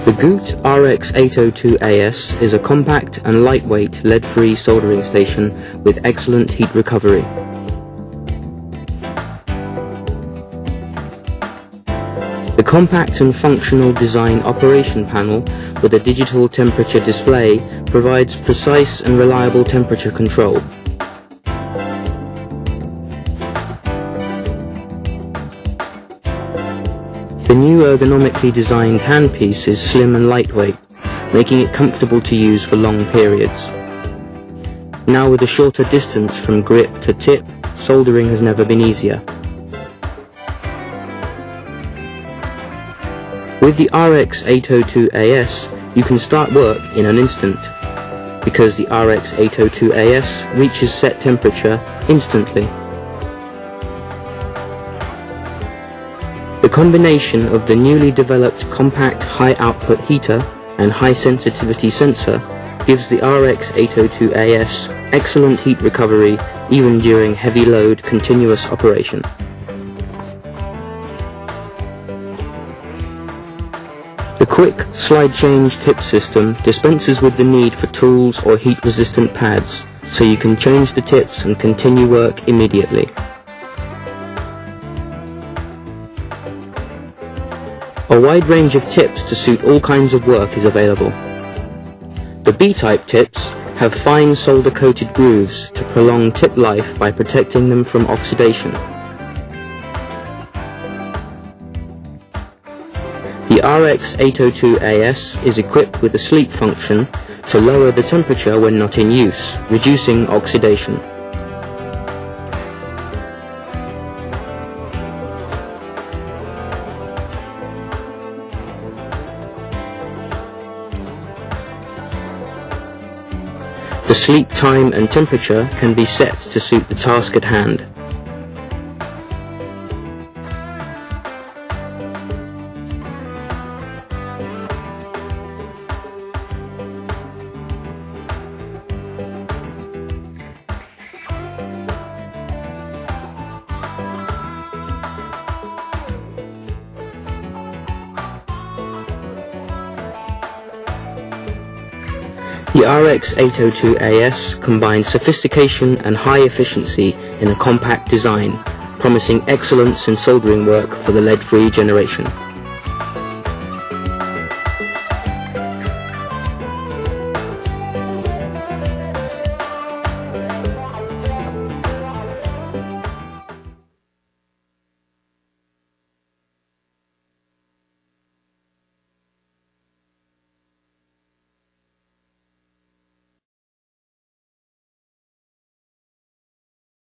The Goot RX-802AS is a compact and lightweight lead-free soldering station with excellent heat recovery. The compact and functional design operation panel with a digital temperature display provides precise and reliable temperature control. The new ergonomically designed handpiece is slim and lightweight, making it comfortable to use for long periods. Now with a shorter distance from grip to tip, soldering has never been easier. With the RX-802AS, you can start work in an instant, because the RX-802AS reaches set temperature instantly. The combination of the newly developed compact high-output heater and high-sensitivity sensor gives the RX-802AS excellent heat recovery even during heavy load continuous operation. The quick slide change tip system dispenses with the need for tools or heat-resistant pads, so you can change the tips and continue work immediately. A wide range of tips to suit all kinds of work is available. The B-type tips have fine solder-coated grooves to prolong tip life by protecting them from oxidation. The RX-802AS is equipped with a sleep function to lower the temperature when not in use, reducing oxidation. The sleep time and temperature can be set to suit the task at hand. The RX-802AS combines sophistication and high efficiency in a compact design, promising excellence in soldering work for the lead-free generation.